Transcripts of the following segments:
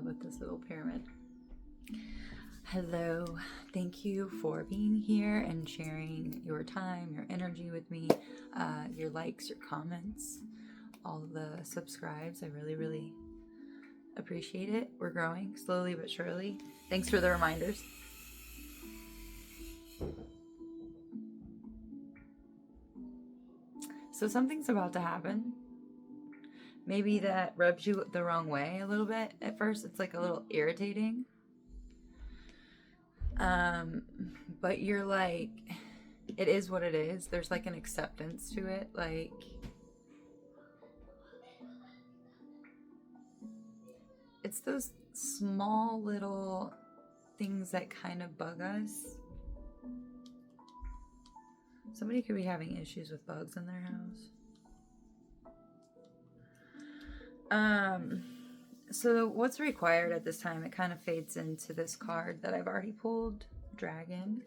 love with this little pyramid. Hello, thank you for being here and sharing your time, your energy with me, your likes, your comments, all the subscribes. I really, really appreciate it. We're growing slowly but surely. Thanks for the reminders. So something's about to happen. Maybe that rubs you the wrong way a little bit at first. It's like a little irritating. But you're like, it is what it is. There's like an acceptance to it. Like, it's those small little things that kind of bug us. Somebody could be having issues with bugs in their house. So what's required at this time, it kind of fades into this card that I've already pulled, Dragon.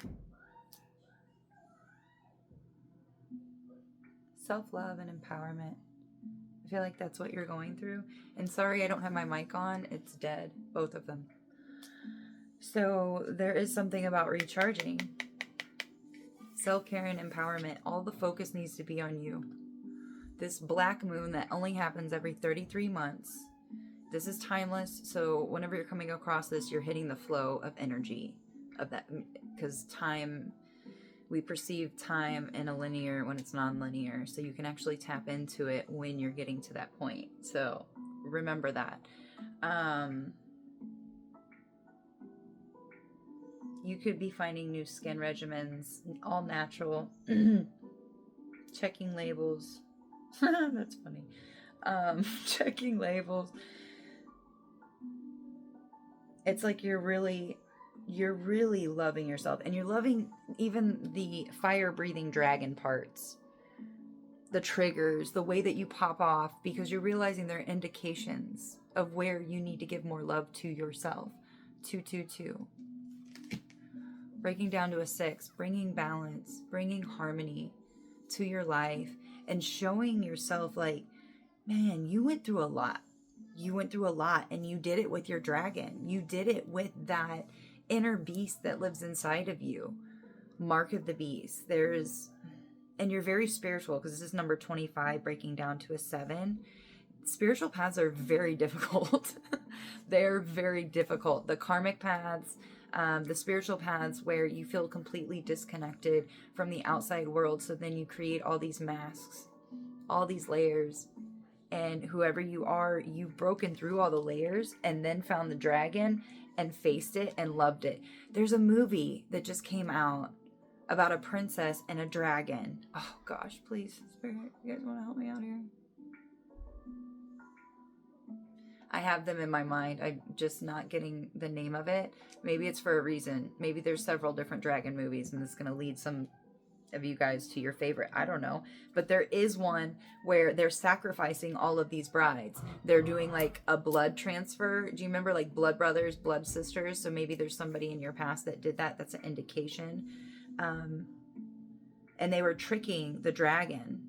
Self-love and empowerment. I feel like that's what you're going through. And sorry, I don't have my mic on. It's dead, both of them. So there is something about recharging. Self-care and empowerment. All the focus needs to be on you. This black moon that only happens every 33 months. This is timeless, so whenever you're coming across this, you're hitting the flow of energy of that, because time, we perceive time in a linear when it's non-linear, so you can actually tap into it when you're getting to that point. So remember that. You could be finding new skin regimens, all natural, checking labels. That's funny. Checking labels. It's like you're really loving yourself, and you're loving even the fire breathing dragon parts, the triggers, the way that you pop off, because you're realizing there are indications of where you need to give more love to yourself. 222. Breaking down to a 6, bringing balance, bringing harmony to your life, and showing yourself like, man, you went through a lot. You went through a lot, and you did it with your dragon. You did it with that inner beast that lives inside of you. Mark of the beast. And you're very spiritual, because this is number 25, breaking down to a 7. Spiritual paths are very difficult. They're very difficult. The karmic paths, the spiritual paths where you feel completely disconnected from the outside world. So then you create all these masks, all these layers. And whoever you are, you've broken through all the layers and then found the dragon and faced it and loved it. There's a movie that just came out about a princess and a dragon. Oh gosh, please, Spirit, you guys want to help me out here? I have them in my mind. I'm just not getting the name of it. Maybe it's for a reason. Maybe there's several different dragon movies, and this is going to lead some of you guys to your favorite. I don't know. But there is one where they're sacrificing all of these brides. They're doing like a blood transfer. Do you remember like blood brothers, blood sisters? So maybe there's somebody in your past that did that. That's an indication. And they were tricking the dragon.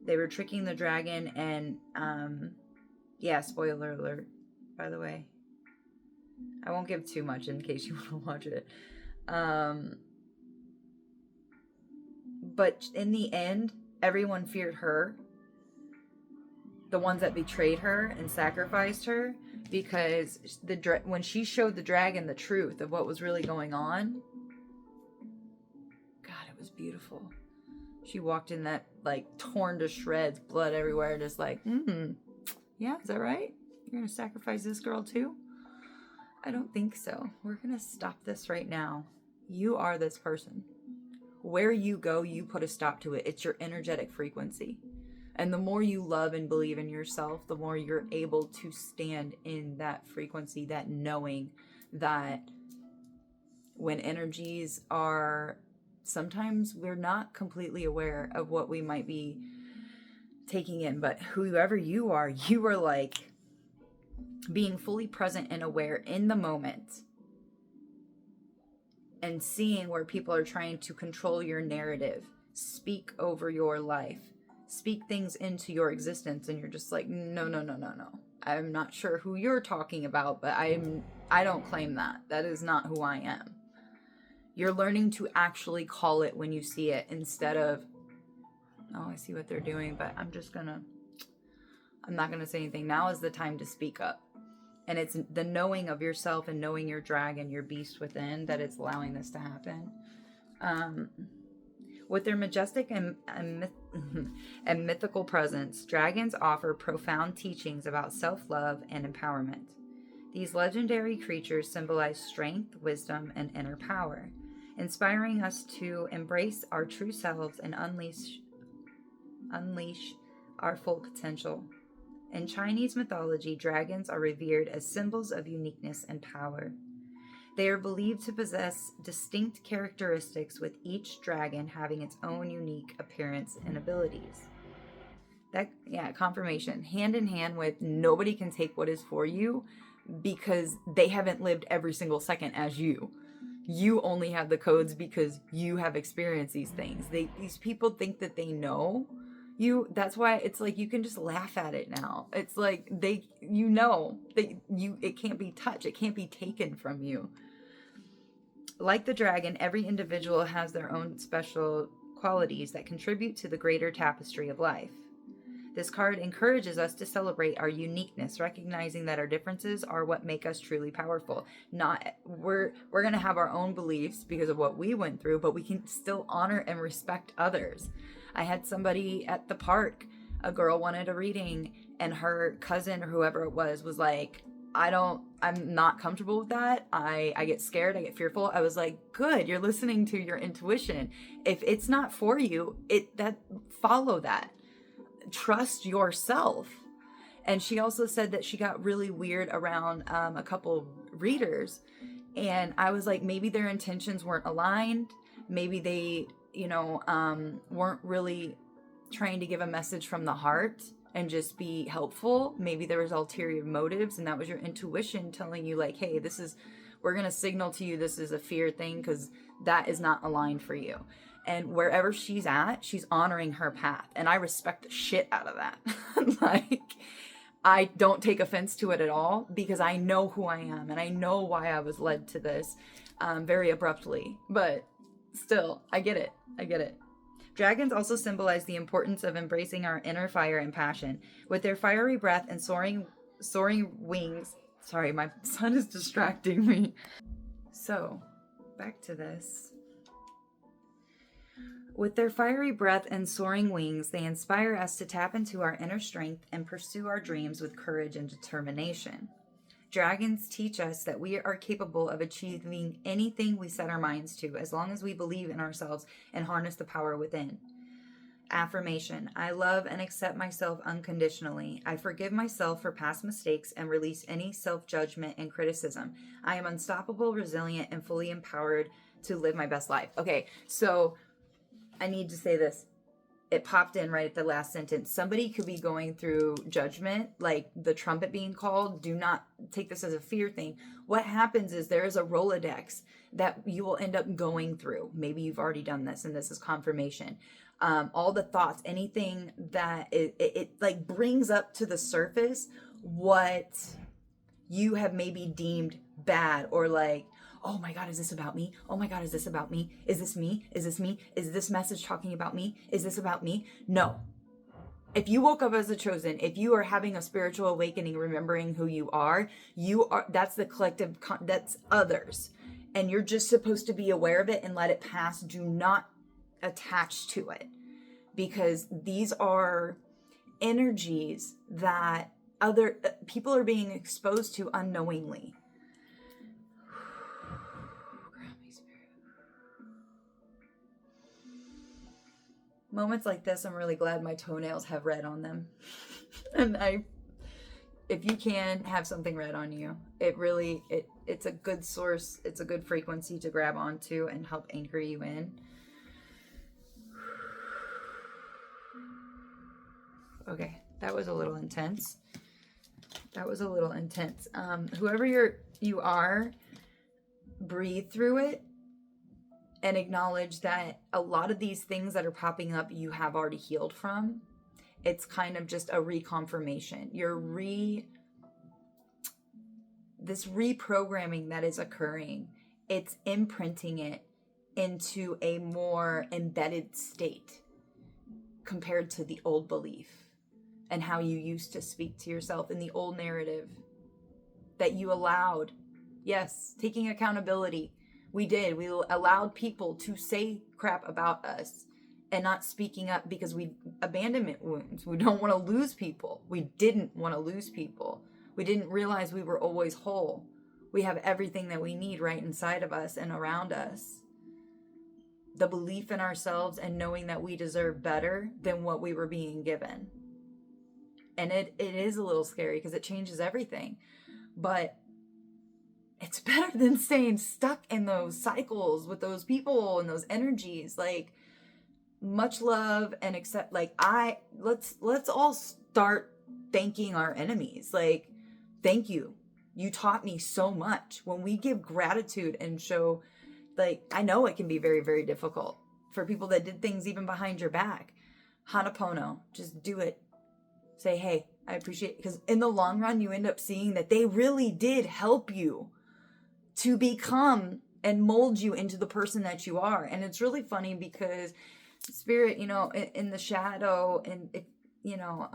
They were tricking the dragon, and yeah, spoiler alert, by the way. I won't give too much in case you want to watch it. But in the end, everyone feared her. The ones that betrayed her and sacrificed her, because when she showed the dragon the truth of what was really going on, God, it was beautiful. She walked in that like torn to shreds, blood everywhere, just like, yeah, is that right? You're gonna sacrifice this girl too? I don't think so. We're gonna stop this right now. You are this person. Where you go, you put a stop to it. It's your energetic frequency. And the more you love and believe in yourself, the more you're able to stand in that frequency, that knowing that when energies are, sometimes we're not completely aware of what we might be taking in, but whoever you are like being fully present and aware in the moment, and seeing where people are trying to control your narrative, speak over your life, speak things into your existence, and you're just like, no. I'm not sure who you're talking about, but I don't claim that. That is not who I am. You're learning to actually call it when you see it instead of, oh, I see what they're doing, but I'm not going to say anything. Now is the time to speak up. And it's the knowing of yourself and knowing your dragon, your beast within, that it's allowing this to happen. With their majestic and mythical presence, dragons offer profound teachings about self-love and empowerment. These legendary creatures symbolize strength, wisdom, and inner power, inspiring us to embrace our true selves and unleash our full potential. In Chinese mythology, dragons are revered as symbols of uniqueness and power. They are believed to possess distinct characteristics, with each dragon having its own unique appearance and abilities. Confirmation. Hand in hand with nobody can take what is for you because they haven't lived every single second as you. You only have the codes because you have experienced these things. These people think that they know you. That's why it's like you can just laugh at it now. It's like it can't be touched. It can't be taken from you. Like the dragon, every individual has their own special qualities that contribute to the greater tapestry of life. This card encourages us to celebrate our uniqueness, recognizing that our differences are what make us truly powerful. We're going to have our own beliefs because of what we went through, but we can still honor and respect others. I had somebody at the park, a girl wanted a reading, and her cousin or whoever it was like, I'm not comfortable with that. I get scared. I get fearful. I was like, good. You're listening to your intuition. If it's not for you, follow that. Trust yourself. And she also said that she got really weird around a couple readers. And I was like, maybe their intentions weren't aligned. Maybe they, weren't really trying to give a message from the heart and just be helpful. Maybe there was ulterior motives, and that was your intuition telling you like, hey, we're going to signal to you this is a fear thing because that is not aligned for you. And wherever she's at, she's honoring her path. And I respect the shit out of that. Like, I don't take offense to it at all because I know who I am and I know why I was led to this very abruptly. But still, I get it. Dragons also symbolize the importance of embracing our inner fire and passion. With their fiery breath and soaring wings. Sorry, my son is distracting me. So, back to this. With their fiery breath and soaring wings, they inspire us to tap into our inner strength and pursue our dreams with courage and determination. Dragons teach us that we are capable of achieving anything we set our minds to, as long as we believe in ourselves and harness the power within. Affirmation. I love and accept myself unconditionally. I forgive myself for past mistakes and release any self-judgment and criticism. I am unstoppable, resilient, and fully empowered to live my best life. Okay, so I need to say this. It popped in right at the last sentence. Somebody could be going through judgment, like the trumpet being called. Do not take this as a fear thing. What happens is there is a Rolodex that you will end up going through. Maybe you've already done this and this is confirmation. All the thoughts, anything that it like brings up to the surface what you have maybe deemed bad, or like, oh my God, is this about me? Oh my God, is this about me? Is this me? Is this me? Is this message talking about me? Is this about me? No. If you woke up as a chosen, if you are having a spiritual awakening, remembering who you are, that's the collective, that's others. And you're just supposed to be aware of it and let it pass. Do not attach to it, because these are energies that other people are being exposed to unknowingly. Moments like this, I'm really glad my toenails have red on them. And if you can have something red on you, it's a good source. It's a good frequency to grab onto and help anchor you in. Okay, that was a little intense. Whoever you are, breathe through it. And acknowledge that a lot of these things that are popping up, you have already healed from. It's kind of just a reconfirmation. You're this reprogramming that is occurring, it's imprinting it into a more embedded state compared to the old belief and how you used to speak to yourself in the old narrative that you allowed. Yes, taking accountability. We did. We allowed people to say crap about us and not speaking up because we abandonment wounds. We don't want to lose people. We didn't want to lose people. We didn't realize we were always whole. We have everything that we need right inside of us and around us. The belief in ourselves and knowing that we deserve better than what we were being given. And it is a little scary because it changes everything. But it's better than staying stuck in those cycles with those people and those energies. Like, much love and accept, like, let's all start thanking our enemies. Like, thank you. You taught me so much. When we give gratitude and show, like, I know it can be very, very difficult for people that did things even behind your back. Hanapono, just do it. Say, hey, I appreciate it. Because in the long run, you end up seeing that they really did help you to become and mold you into the person that you are. And it's really funny because spirit, you know, in the shadow, and it, you know,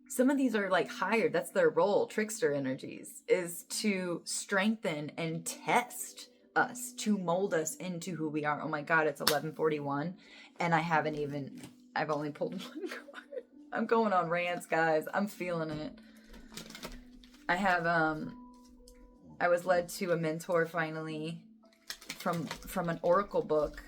some of these are like hired. That's their role. Trickster energies is to strengthen and test us, to mold us into who we are. Oh my God, it's 11:41 and I've only pulled one card. I'm going on rants, guys. I'm feeling it. I was led to a mentor finally from an oracle book.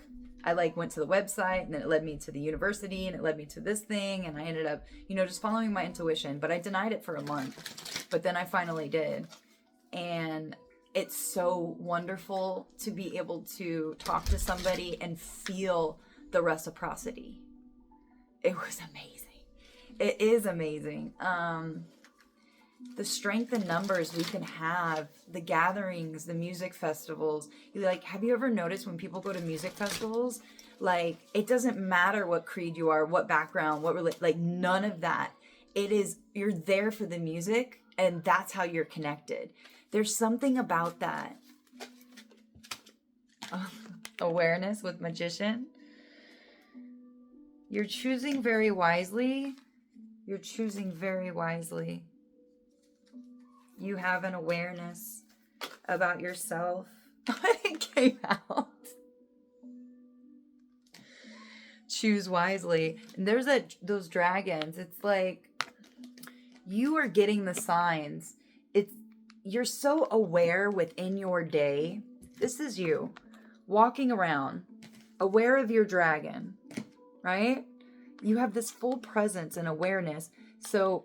I went to the website, and then it led me to the university, and it led me to this thing, and I ended up, just following my intuition. But I denied it for a month, but then I finally did. And it's so wonderful to be able to talk to somebody and feel the reciprocity. It was amazing. It is amazing. The strength in numbers we can have, the gatherings, the music festivals. Have you ever noticed when people go to music festivals, it doesn't matter what creed you are, what background, none of that. You're there for the music, and that's how you're connected. There's something about that. Awareness with Magician. You're choosing very wisely. You're choosing very wisely. You have an awareness about yourself. It came out. Choose wisely. And there's those dragons. It's like you are getting the signs. You're so aware within your day. This is you walking around, aware of your dragon, right? You have this full presence and awareness. So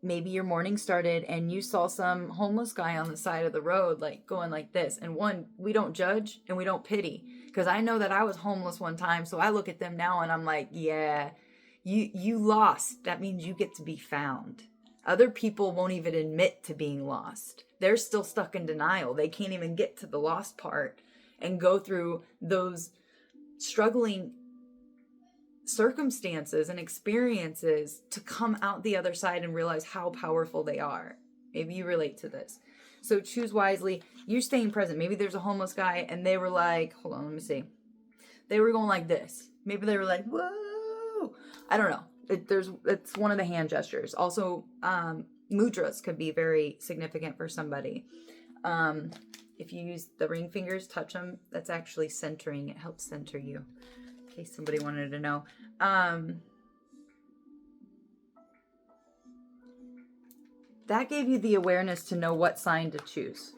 maybe your morning started and you saw some homeless guy on the side of the road, going like this. And we don't judge and we don't pity, because I know that I was homeless one time. So I look at them now and I'm like, yeah, you lost. That means you get to be found. Other people won't even admit to being lost. They're still stuck in denial. They can't even get to the lost part and go through those struggling circumstances and experiences to come out the other side and realize how powerful they are. Maybe you relate to this. So choose wisely. You're staying present. Maybe there's a homeless guy and they were like, hold on, let me see. They were going like this. Maybe they were like, whoa. I don't know. It's one of the hand gestures. Also, mudras could be very significant for somebody. If you use the ring fingers, touch them, that's actually centering. It helps center you. In case somebody wanted to know. That gave you the awareness to know what sign to choose.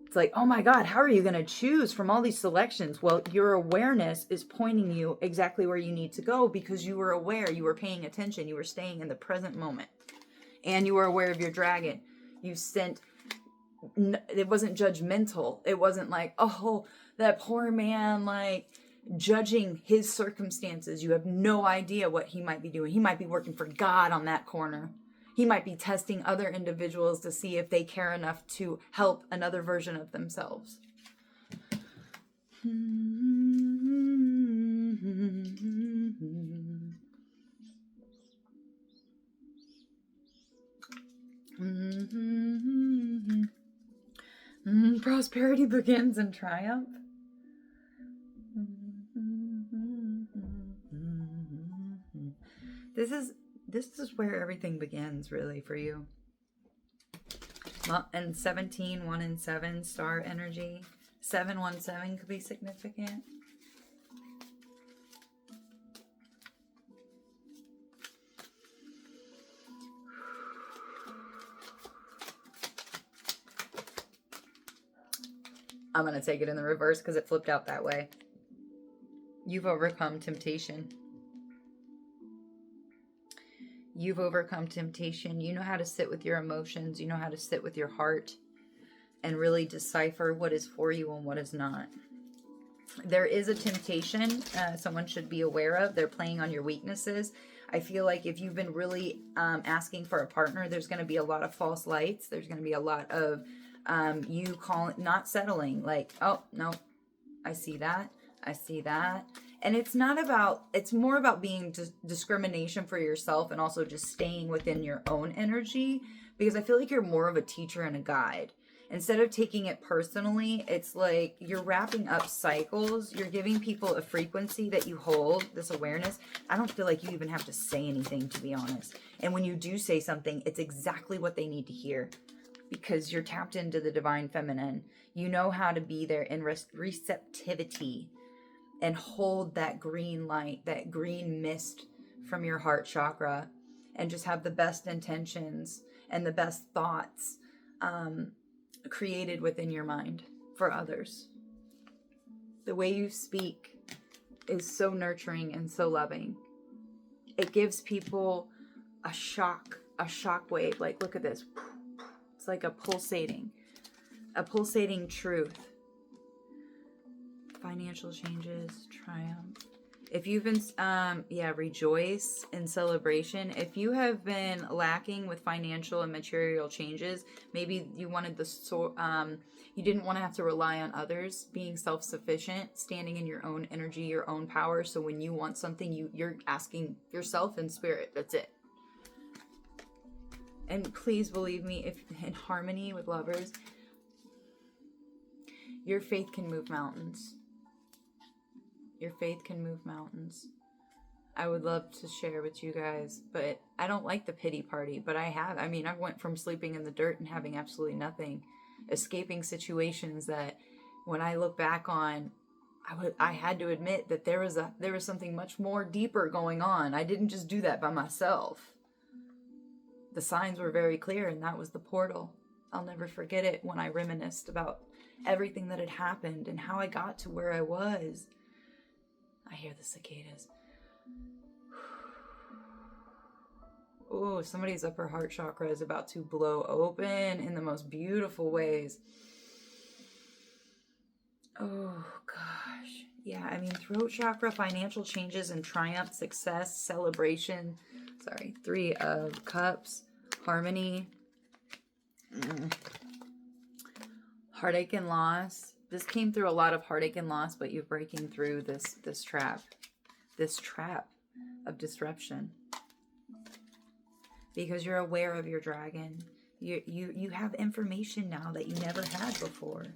It's like, oh my God, how are you going to choose from all these selections? Well, your awareness is pointing you exactly where you need to go because you were aware, you were paying attention, you were staying in the present moment. And you were aware of your dragon. It wasn't judgmental. It wasn't like, oh, that poor man, judging his circumstances. You have no idea what he might be doing. He might be working for God on that corner. He might be testing other individuals to see if they care enough to help another version of themselves. Prosperity begins in triumph. This is where everything begins, really, for you. Well, and 17, 1 and 7, star energy. 717 could be significant. I'm going to take it in the reverse because it flipped out that way. You've overcome temptation. You've overcome temptation. You know how to sit with your emotions. You know how to sit with your heart and really decipher what is for you and what is not. There is a temptation someone should be aware of. They're playing on your weaknesses. I feel like if you've been really asking for a partner, there's going to be a lot of false lights. There's going to be a lot of you not settling. Like, oh, no, I see that. I see that. And it's more about being discrimination for yourself and also just staying within your own energy, because I feel like you're more of a teacher and a guide. Instead of taking it personally, it's like you're wrapping up cycles. You're giving people a frequency that you hold, this awareness. I don't feel like you even have to say anything, to be honest. And when you do say something, it's exactly what they need to hear, because you're tapped into the divine feminine. You know how to be there in receptivity and hold that green light, that green mist from your heart chakra, and just have the best intentions and the best thoughts created within your mind for others. The way you speak is so nurturing and so loving. It gives people a shock wave. Like, look at this. It's like a pulsating truth. Financial changes, triumph. If you've been, rejoice in celebration. If you have been lacking with financial and material changes, maybe you wanted you didn't want to have to rely on others, being self-sufficient, standing in your own energy, your own power. So when you want something, you're asking yourself in spirit. That's it. And please believe me, if in harmony with lovers, your faith can move mountains. Your faith can move mountains. I would love to share with you guys, but I don't like the pity party, but I went from sleeping in the dirt and having absolutely nothing, escaping situations that when I look back on, I had to admit that there was something much more deeper going on. I didn't just do that by myself. The signs were very clear, and that was the portal. I'll never forget it when I reminisced about everything that had happened and how I got to where I was. I hear the cicadas. Oh, somebody's upper heart chakra is about to blow open in the most beautiful ways. Oh, gosh. Yeah, I mean, throat chakra, financial changes and triumph, success, celebration. 3 of Cups, harmony. Heartache and loss. This came through a lot of heartache and loss, but you're breaking through this trap of disruption, because you're aware of your dragon. You have information now that you never had before.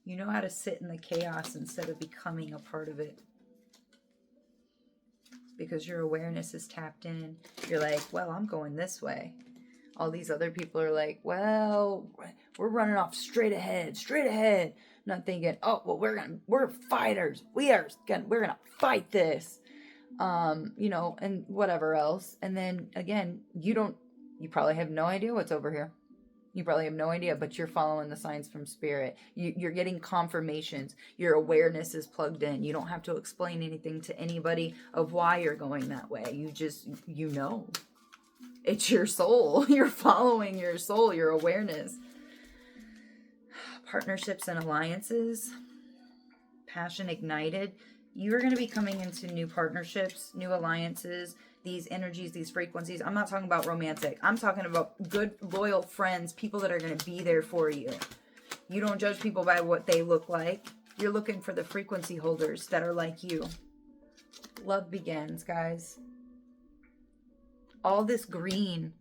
You know how to sit in the chaos instead of becoming a part of it, because your awareness is tapped in. You're like, well, I'm going this way. All these other people are like, well, we're running off straight ahead. Not thinking, oh, well, we're fighters. We're gonna fight this, and whatever else. And then again, you probably have no idea what's over here. You probably have no idea, but you're following the signs from spirit. You're getting confirmations. Your awareness is plugged in. You don't have to explain anything to anybody of why you're going that way. You know. It's your soul. You're following your soul, your awareness. Partnerships and alliances. Passion ignited. You're going to be coming into new partnerships, new alliances, these energies, these frequencies. I'm not talking about romantic. I'm talking about good, loyal friends, people that are going to be there for you. You don't judge people by what they look like. You're looking for the frequency holders that are like you. Love begins, guys. All this green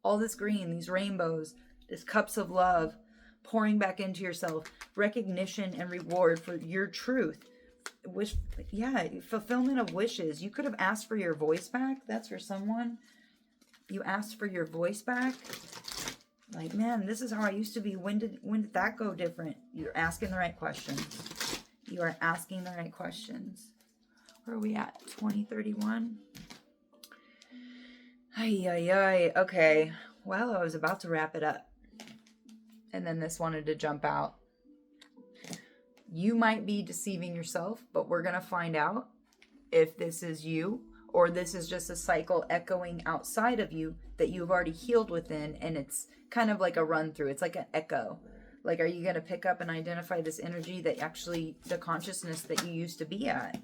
All this green, these rainbows, this cups of love, pouring back into yourself, recognition and reward for your truth. Fulfillment of wishes. You could have asked for your voice back. That's for someone. You asked for your voice back. Like, man, this is how I used to be. When did that go different? You're asking the right questions. You are asking the right questions. Where are we at? 2031. Ay. Okay. Well, I was about to wrap it up. And then this wanted to jump out. You might be deceiving yourself, but we're going to find out if this is you or this is just a cycle echoing outside of you that you've already healed within, and it's kind of like a run through. It's like an echo. Like, are you going to pick up and identify this energy that actually, the consciousness that you used to be at?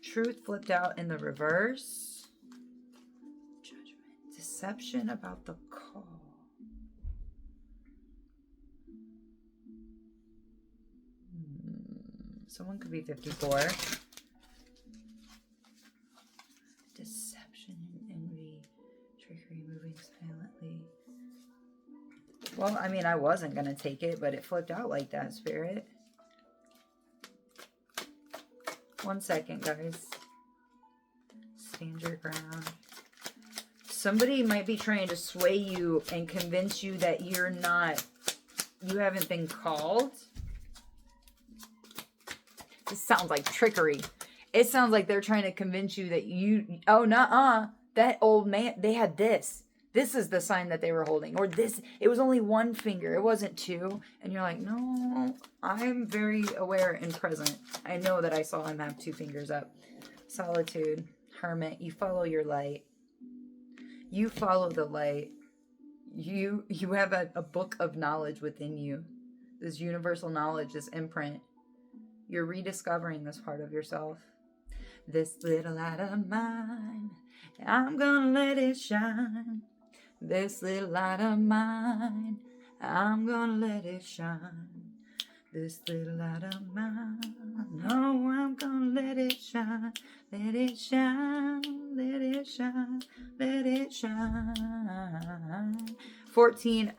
Truth flipped out in the reverse. Judgment. Deception about the call. Someone could be 54. Deception and envy. Trickery, moving silently. Well, I mean, I wasn't going to take it, but it flipped out like that, Spirit. 1 second, guys. Stand your ground. Somebody might be trying to sway you and convince you that you haven't been called. This sounds like trickery. It sounds like they're trying to convince you that that old man, they had this. This is the sign that they were holding. Or this, it was only one finger. It wasn't two. And you're like, no, I'm very aware and present. I know that I saw him have 2 fingers up. Solitude, hermit, you follow your light. You follow the light. You have a book of knowledge within you. This universal knowledge, this imprint. You're rediscovering this part of yourself. This little light of mine, I'm gonna let it shine. This little light of mine, I'm gonna let it shine. This little light of mine, oh, I'm gonna let it shine. Let it shine, let it shine, let it shine. 14,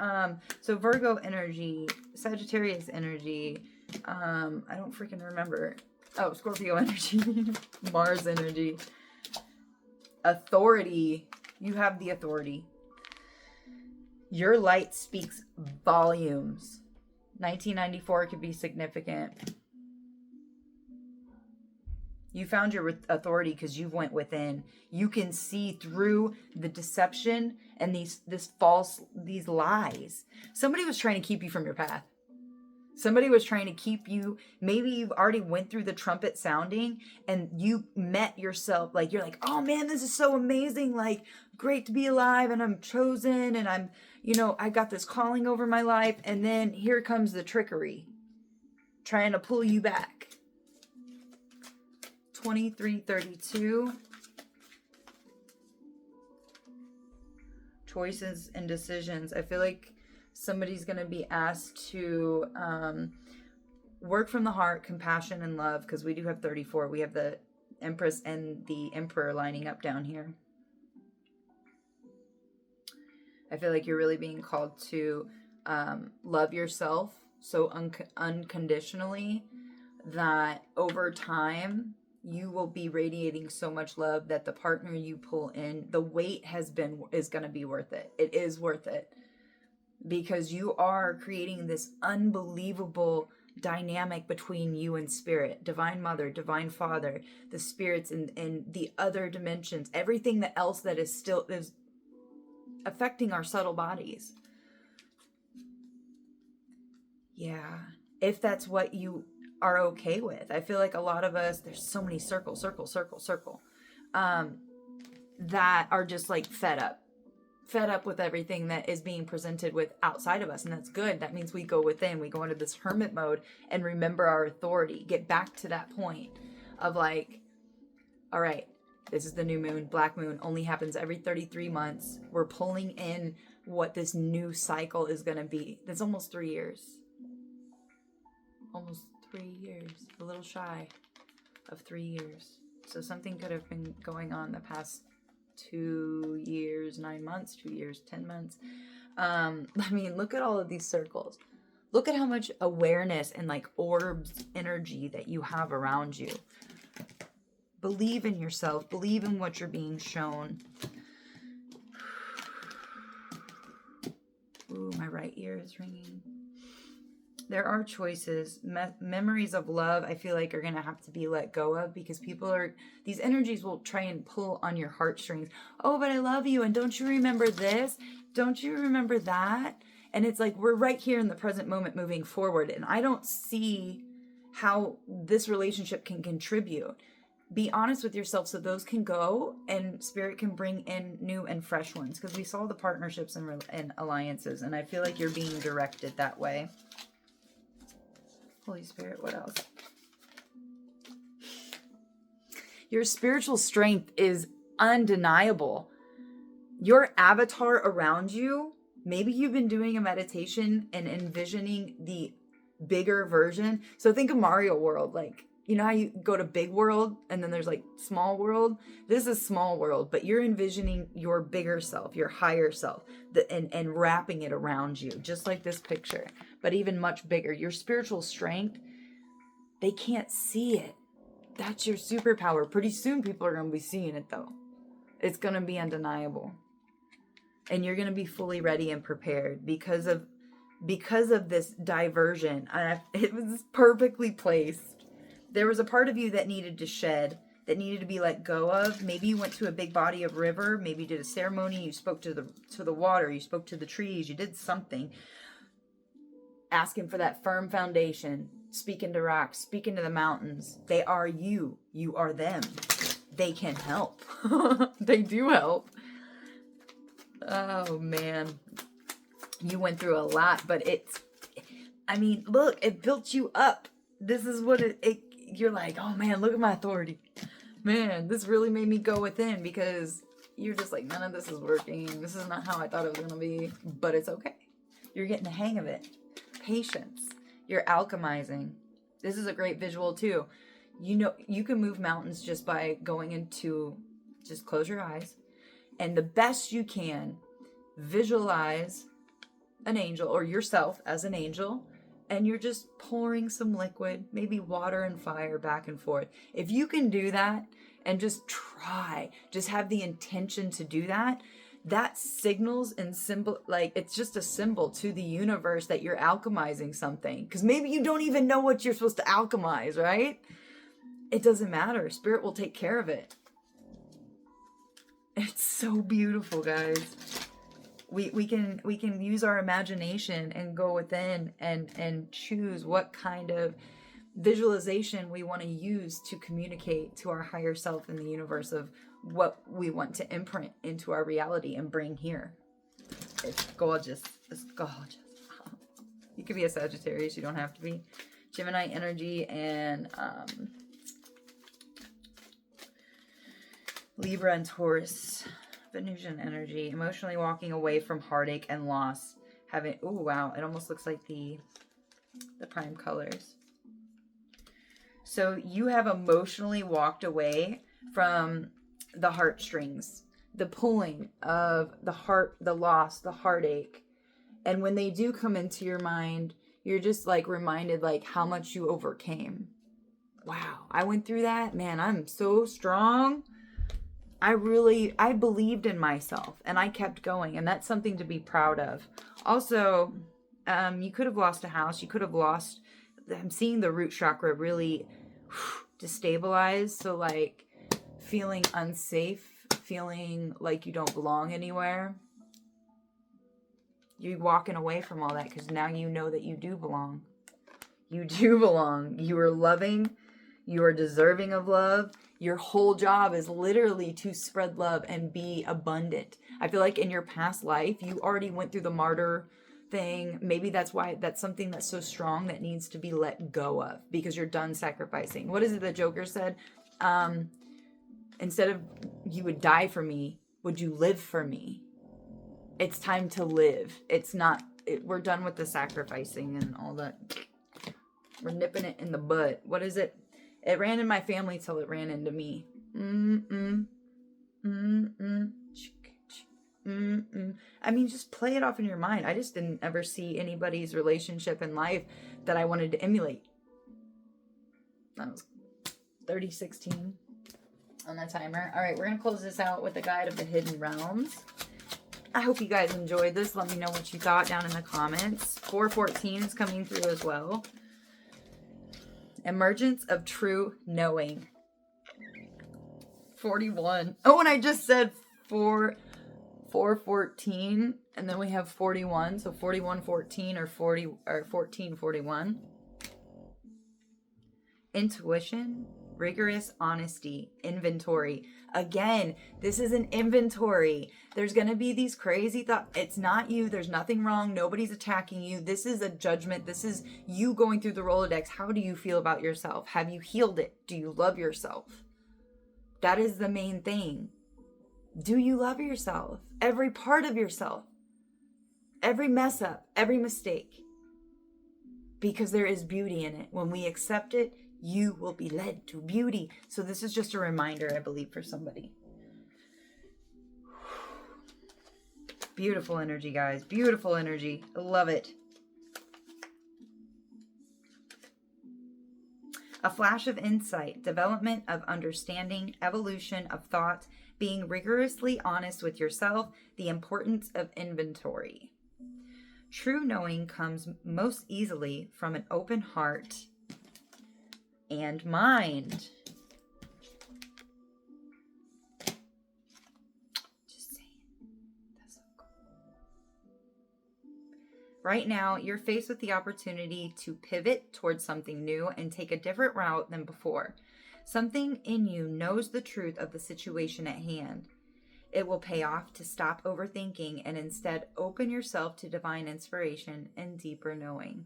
so Virgo energy, Sagittarius energy, I don't freaking remember. Oh, Scorpio energy, Mars energy, authority. You have the authority. Your light speaks volumes. 1994 could be significant. You found your authority because you went within. You can see through the deception and these lies. Somebody was trying to keep you from your path. Somebody was trying to keep you. Maybe you've already went through the trumpet sounding and you met yourself. Like, you're like, oh man, this is so amazing. Like, great to be alive, and I'm chosen, and I'm, I got this calling over my life. And then here comes the trickery, trying to pull you back. 2332. Choices and decisions. I feel like somebody's going to be asked to work from the heart, compassion, and love, because we do have 34. We have the Empress and the Emperor lining up down here. I feel like you're really being called to love yourself so unconditionally that over time you will be radiating so much love that the partner you pull in, the wait is going to be worth it. It is worth it. Because you are creating this unbelievable dynamic between you and spirit, divine mother, divine father, the spirits and the other dimensions, everything else that is affecting our subtle bodies. Yeah. If that's what you are okay with. I feel like a lot of us, there's so many circle, that are just like fed up with everything that is being presented with outside of us. And that's good. That means we go within, we go into this hermit mode and remember our authority. Get back to that point of like, all right, this is the new moon. Black moon only happens every 33 months. We're pulling in what this new cycle is going to be. That's almost 3 years. Almost 3 years. A little shy of 3 years. So something could have been going on the past 2 years, 9 months, 2 years, 10 months. I mean, look at all of these circles. Look at how much awareness and like orbs energy that you have around you. Believe in yourself. Believe in what you're being shown. Ooh, my right ear is ringing. There are choices. Memories of love, I feel like, are going to have to be let go of, because these energies will try and pull on your heartstrings. Oh, but I love you. And don't you remember this? Don't you remember that? And it's like, we're right here in the present moment moving forward. And I don't see how this relationship can contribute. Be honest with yourself so those can go and spirit can bring in new and fresh ones. Because we saw the partnerships and alliances. And I feel like you're being directed that way. Holy Spirit, what else? Your spiritual strength is undeniable. Your avatar around you, maybe you've been doing a meditation and envisioning the bigger version. So think of Mario World. Like, you know how you go to big world and then there's like small world? This is small world, but you're envisioning your bigger self, your higher self, and wrapping it around you, just like this picture, but even much bigger. Your spiritual strength, they can't see it. That's your superpower. Pretty soon people are going to be seeing it though. It's going to be undeniable. And you're going to be fully ready and prepared because of this diversion. It was perfectly placed. There was a part of you that needed to shed, that needed to be let go of. Maybe you went to a big body of river. Maybe you did a ceremony. You spoke to the water. You spoke to the trees. You did something. Asking for that firm foundation. Speaking to rocks. Speaking to the mountains. They are you. You are them. They can help. They do help. Oh, man. You went through a lot, but look, it built you up. This is what you're like, oh man, look at my authority. Man, this really made me go within, because you're just like, none of this is working. This is not how I thought it was going to be, but it's okay. You're getting the hang of it. Patience. You're alchemizing. This is a great visual too. You know, you can move mountains just by just close your eyes. And the best you can, visualize an angel or yourself as an angel. And you're just pouring some liquid, maybe water and fire back and forth. If you can do that and just have the intention to do that, that signals and symbol, like it's just a symbol to the universe that you're alchemizing something. Because maybe you don't even know what you're supposed to alchemize, right? It doesn't matter. Spirit will take care of it. It's so beautiful, guys. We can use our imagination and go within and choose what kind of visualization we want to use to communicate to our higher self in the universe of what we want to imprint into our reality and bring here. It's gorgeous. It's gorgeous. You could be a Sagittarius. You don't have to be. Gemini energy and Libra and Taurus. Venusian energy, emotionally walking away from heartache and loss. Oh wow, it almost looks like the prime colors. So you have emotionally walked away from the heartstrings, the pulling of the heart, the loss, the heartache. And when they do come into your mind, you're just like reminded like how much you overcame. Wow, I went through that. Man, I'm so strong. I believed in myself and I kept going, and that's something to be proud of. Also, you could have lost a house. You could have lost, I'm seeing the root chakra really destabilized. So like feeling unsafe, feeling like you don't belong anywhere. You're walking away from all that because now you know that you do belong. You do belong. You are loving. You are deserving of love. Your whole job is literally to spread love and be abundant. I feel like in your past life, you already went through the martyr thing. Maybe that's why that's something that's so strong that needs to be let go of, because you're done sacrificing. What is it the Joker said? Instead of you would die for me, would you live for me? It's time to live. We're done with the sacrificing and all that. We're nipping it in the butt. What is it? It ran in my family till it ran into me. I mean, just play it off in your mind. I just didn't ever see anybody's relationship in life that I wanted to emulate. That was 3016 on the timer. All right, we're going to close this out with the Guide of the Hidden Realms. I hope you guys enjoyed this. Let me know what you thought down in the comments. 414 is coming through as well. Emergence of true knowing. 41. Oh, and I just said 414, and then we have 41, so 4114 or 1441. Intuition, rigorous honesty, inventory. Again, this is an inventory. There's going to be these crazy thoughts. It's not you. There's nothing wrong. Nobody's attacking you. This is a judgment. This is you going through the Rolodex. How do you feel about yourself? Have you healed it? Do you love yourself? That is the main thing. Do you love yourself? Every part of yourself. Every mess up. Every mistake. Because there is beauty in it. When we accept it, you will be led to beauty. So this is just a reminder, I believe, for somebody. Beautiful energy, guys. Beautiful energy. I love it. A flash of insight, development of understanding, evolution of thought, being rigorously honest with yourself, the importance of inventory. True knowing comes most easily from an open heart and mind. Just saying. That's so cool. Right now, you're faced with the opportunity to pivot towards something new and take a different route than before. Something in you knows the truth of the situation at hand. It will pay off to stop overthinking and instead open yourself to divine inspiration and deeper knowing.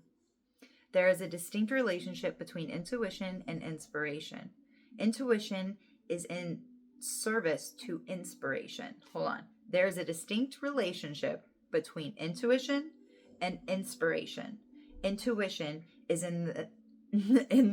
There is a distinct relationship between intuition and inspiration. Intuition is in service to inspiration. Hold on. There is a distinct relationship between intuition and inspiration. Intuition is in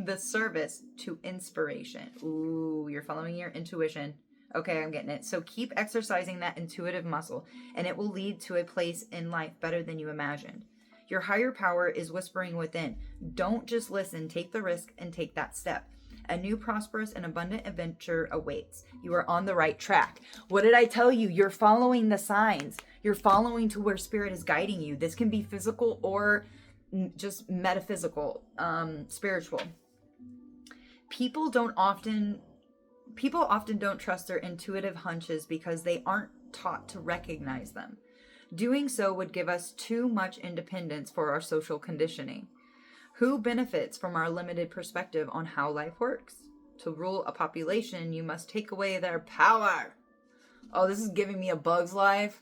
the service to inspiration. Ooh, you're following your intuition. Okay, I'm getting it. So keep exercising that intuitive muscle, and it will lead to a place in life better than you imagined. Your higher power is whispering within. Don't just listen, take the risk and take that step. A new prosperous and abundant adventure awaits. You are on the right track. What did I tell you? You're following the signs. You're following to where spirit is guiding you. This can be physical or just metaphysical, spiritual. People often don't trust their intuitive hunches because they aren't taught to recognize them. Doing so would give us too much independence for our social conditioning. Who benefits from our limited perspective on how life works? To rule a population, you must take away their power. Oh, this is giving me a Bug's Life.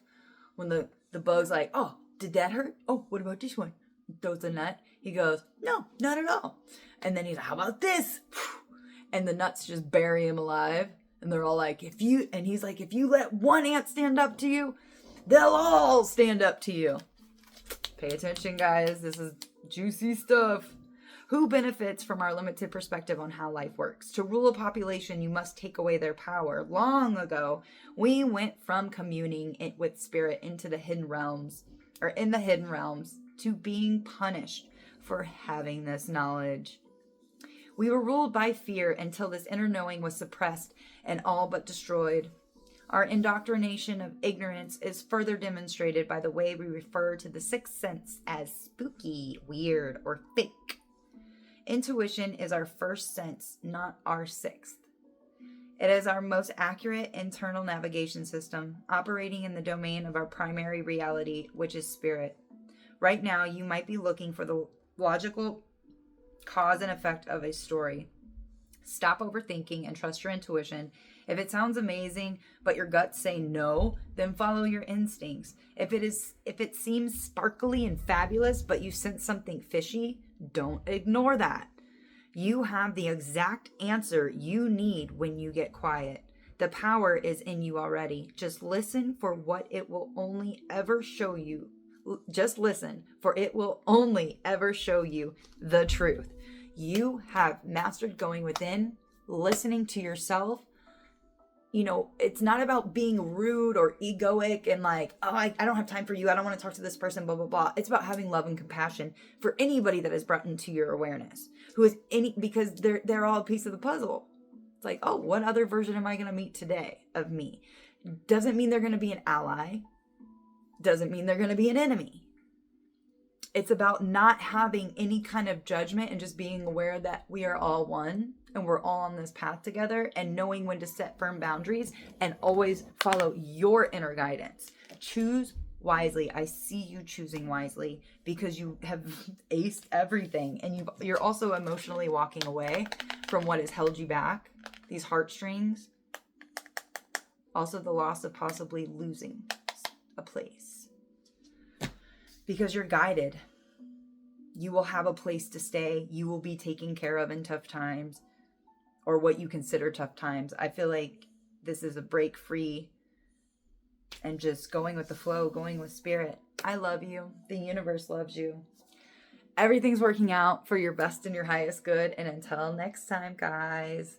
When the bug's like, oh, did that hurt? Oh, what about this one? He throws a nut. He goes, no, not at all. And then he's like, how about this? And the nuts just bury him alive. And they're all like, he's like, if you let one ant stand up to you, they'll all stand up to you. Pay attention, guys. This is juicy stuff. Who benefits from our limited perspective on how life works? To rule a population, you must take away their power. Long ago, we went from communing with spirit into the hidden realms, or in the hidden realms, to being punished for having this knowledge. We were ruled by fear until this inner knowing was suppressed and all but destroyed. Our indoctrination of ignorance is further demonstrated by the way we refer to the sixth sense as spooky, weird, or fake. Intuition is our first sense, not our sixth. It is our most accurate internal navigation system, operating in the domain of our primary reality, which is spirit. Right now, you might be looking for the logical cause and effect of a story. Stop overthinking and trust your intuition. If it sounds amazing, but your guts say no, then follow your instincts. If it seems sparkly and fabulous, but you sense something fishy, don't ignore that. You have the exact answer you need when you get quiet. The power is in you already. Just listen for what it will only ever show you. Just listen, for it will only ever show you the truth. You have mastered going within, listening to yourself, You know, it's not about being rude or egoic and like, oh, I don't have time for you. I don't want to talk to this person, blah, blah, blah. It's about having love and compassion for anybody that is brought into your awareness, who is because they're all a piece of the puzzle. It's like, oh, what other version am I going to meet today of me? Doesn't mean they're going to be an ally. Doesn't mean they're going to be an enemy. It's about not having any kind of judgment and just being aware that we are all one and we're all on this path together, and knowing when to set firm boundaries and always follow your inner guidance. Choose wisely. I see you choosing wisely because you have aced everything, and you're also emotionally walking away from what has held you back, these heartstrings. Also the loss of possibly losing a place. Because you're guided. You will have a place to stay. You will be taken care of in tough times, or what you consider tough times. I feel like this is a break free and just going with the flow, going with spirit. I love you. The universe loves you. Everything's working out for your best and your highest good. And until next time, guys.